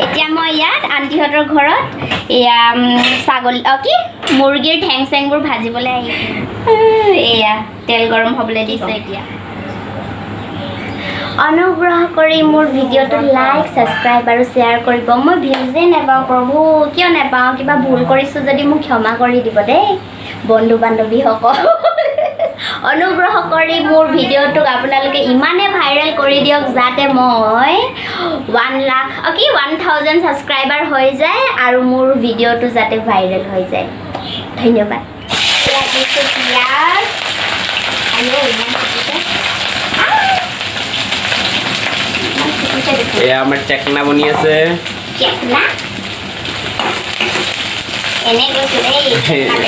এতিয়া মই ইয়াত আন্টিহঁতৰ ঘৰত এয়া ছাগলী কি মুৰ্গীৰ ঠেং চেংবোৰ ভাজিবলৈ আহিছোঁ এয়া তেল গৰম হ'বলৈ দিছে এতিয়া অনুগ্ৰহ কৰি মোৰ ভিডিঅ'টো লাইক ছাবস্ক্ৰাইব আৰু শ্বেয়াৰ কৰিব মই ভিউজে নাপাওঁ প্ৰভু কিয় নাপাওঁ কিবা ভুল কৰিছোঁ যদি মোক ক্ষমা কৰি দিব দেই বন্ধু বান্ধৱীসকল অনুগ্ৰহ কৰি মোৰ ভিডিঅ'টোক আপোনালোকে ইমানে ভাইৰেল কৰি দিয়ক যাতে মই 1000 ছাবস্ক্ৰাইবাৰ হৈ যায় আৰু মোৰ ভিডিঅ'টো যাতে ভাইৰেল হৈ যায় ধন্যবাদ এয়া আমাৰ টেকনা বনি আছে টেকনা এনে কৈছো দেই টেকনা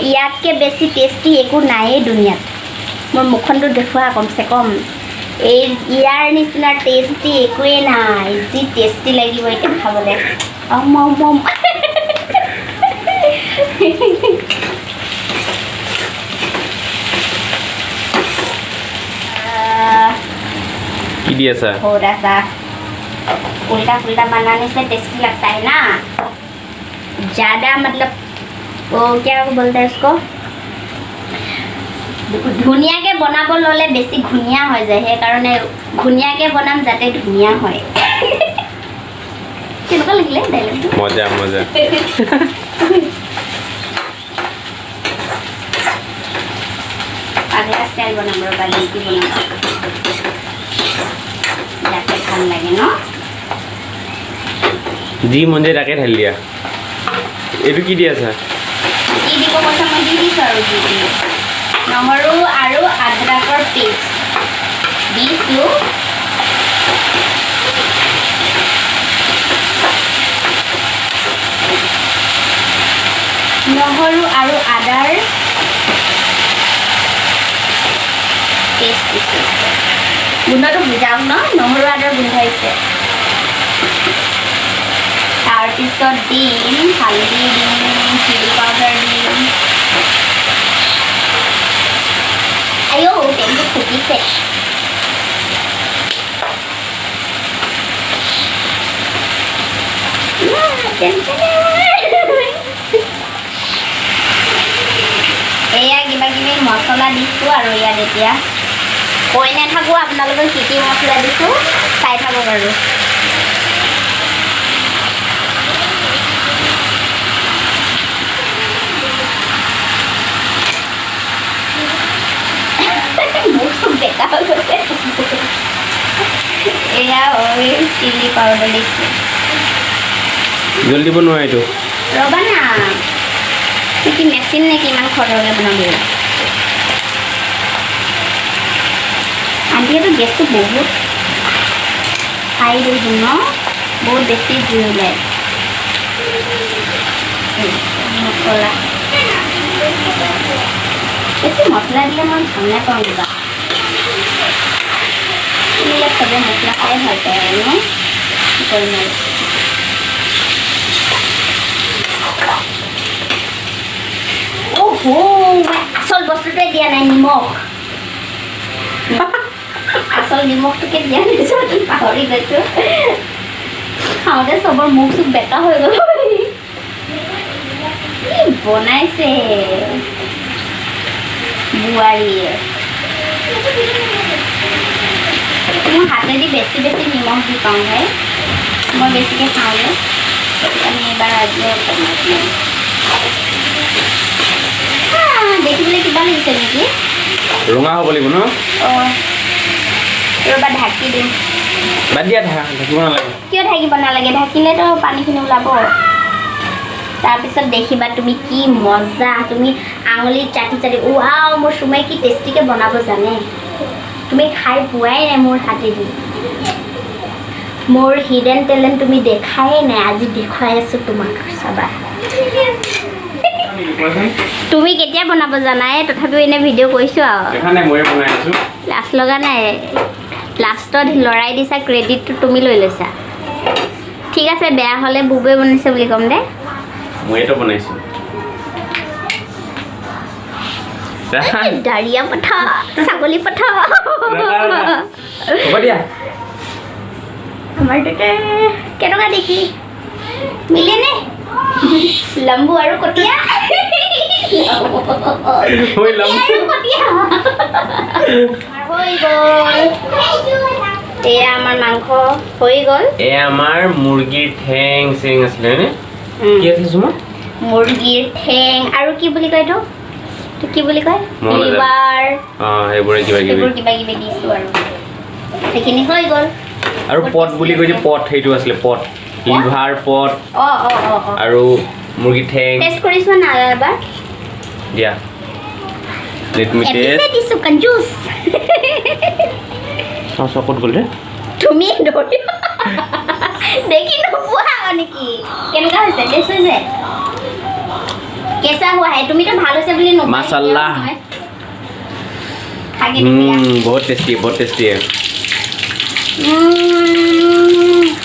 ইয়াতকে বেছি টেষ্টি একো নাইয়ে দুনিয়াত মোৰ মুখখনটো দেখুওৱা কমচে কম এই ইয়াৰ নিচিনা টেষ্টি একোৱে নাই যি টেষ্টি লাগিব এতিয়া খাবলৈ কি দি আছা थोड़ा सा उल्टा पुल्टा बनाने से टेस्टी लगता है ना ज़्यादा मतलब वो क्या बोलते हैं उसको ধুনীয়াকৈ বনাব ল'লে বেছি ধুনীয়া হৈ যায় সেইকাৰণে ধুনীয়াকৈ বনাম যাতে ধুনীয়া হয় কেনেকুৱা লাগিলে ডাইলগটো মজা মজা আগলা ষ্টাইল বনাম ৰ'বা কি বনাম যাতে ভাল লাগে ন যি মন যায় তাকে ঢালি দিয়া এইটো কি দি আছা কি দিব কৈছা মই দি দিছোঁ আৰু যি নহৰু আৰু আদৰকৰ পেষ্ট দিছোঁ নহৰু আৰু আদাৰ পেষ্ট দিছোঁ গোন্ধটো বুজাওক ন নহৰু আদাৰ গোন্ধ আহিছে তাৰপিছত দিম হালধি দিম চিলি পাউডাৰ দিম আইও তেলটো ফুটিছে এয়া কিবা কিবি মছলা দিছোঁ আৰু ইয়াত এতিয়া কৈ নাথাকোঁ আপোনালোকক কি কি মছলা দিছোঁ চাই থাকক আৰু এয়া হয় চিলি পাউডাৰ দিছোঁ জলদি বনোৱা এইটো ৰ'বা না কি মেচিন নেকি ইমান খৰকৈ বনাবলৈ আন্টিয়েতো গেছটো বহুত হাই দিছোঁ ন বহুত বেছি জুই ওলায় মছলা বেছি মছলা দিলে মই ভাল নাপাওঁ কিবা এইবিলাক চবে মছলা খাই ভাল পায় আৰু ন কি কৰিম আৰু আচল বস্তুটোৱে দিয়া নাই নিমখ আচল নিমখটোকে দিয়া নিছোঁ পাহৰি গৈছোঁ খাওঁতে চবৰ মুখ চুখ বেকা হৈ গ'ল কি বনাইছে বোৱাৰীয়ে মই হাতেদি বেছি বেছি নিমখ দি পাওঁ ভাই মই বেছিকৈ খাওঁ যে সেইকাৰণে এইবাৰ আজিও বনাইছোঁ দেখিবলৈ কিবা লাগিছে নেকি ৰঙা হ'ব লাগিব ন অঁ ৰ'বা ঢাকি দিম বাদ দিয়া ঢাকিব নালাগে কিয় ঢাকিব নালাগে ঢাকিলেতো পানীখিনি ওলাব তাৰপিছত দেখিবা তুমি কি মজা তুমি আঙুলিত চাটি চাটি ৱাও মোৰ চুমাই কি টেষ্টিকৈ বনাব জানে তুমি খাই পোৱাই নাই মোৰ হাতেদি মোৰ হিডেন টেলেণ্ট তুমি দেখাই নাই আজি দেখুৱাই আছোঁ তোমাক চাবা তুমি কেতিয়া বনাব জানাই তথাপিও এনে ভিডিঅ' কৰিছোঁ আৰু দেখা নাই ময়ে বনাই আছোঁ লাজ লগা নাই লাষ্টত লৰাই দিছা ক্ৰেডিটটো তুমি লৈ লৈছা ঠিক আছে বেয়া হ'লে বুবে বনাইছে বুলি ক'ম দে মই এটা বনাইছো দাৰিয়া পঠা ছাগলী পঠা হ'ব দিয়া আমাৰ তাতে কেনেকুৱা দেখি মিলেনে লম্বু আৰু কটীয়া হৈ লম আৰু কটীয়া হৈ গ'ল এয়া আমাৰ মাংস হৈ গ'ল এ আমাৰ মুৰ্গীৰ ঠেং চেং আছিলে হয়নে কি আছে তোমাৰ মুৰ্গীৰ ঠেং আৰু কি বুলি কয় এইটো কি বুলি কয় লিভাৰ সেইবোৰে কিবা এইবোৰ কিবি কিবা কিবি দিছোঁ আৰু সেইখিনি হৈ গ'ল আৰু পট বুলি কৈ যে পট সেইটো আছিলে পট লিভাৰ পট অঁ আৰু মুৰ্গী ঠেং টেষ্ট কৰিছোঁ না এবাৰ দিয়া লেট মি টেষ্ট দিছোঁ কঞ্জুচ চাওঁ চাওঁ ক'ত গ'ল ৰে তুমি ধৰি দেখি নোপোৱা নেকি কেনেকুৱা হৈছে টেষ্ট হৈছে কেঁচা হোৱাহে তুমিতো ভাল হৈছে বুলি নোপোৱা মাছাল্লা বহুত টেষ্টি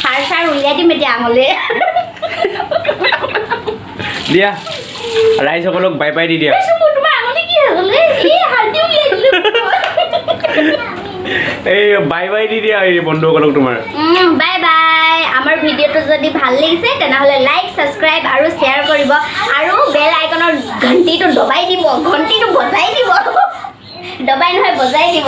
সাৰ চাৰ উলিয়াই দিম এতিয়া আঙলৈ দিয়া ৰাইজসকলক বাই বাই দি দিয়া তোমাৰ আঙলৈ কি হৈ গ'ল হালধি উলিয়াই দিলোঁ এই বাই বাই দি দিয়া এই বন্ধুসকলক তোমাৰ বাই বাই আমাৰ ভিডিঅ'টো যদি ভাল লাগিছে তেনেহ'লে লাইক ছাবস্ক্ৰাইব আৰু শ্বেয়াৰ কৰিব আৰু বেল আইকনৰ ঘণ্টিটো দবাই দিব ঘণ্টিটো বজাই দিব দবাই নহয় বজাই দিব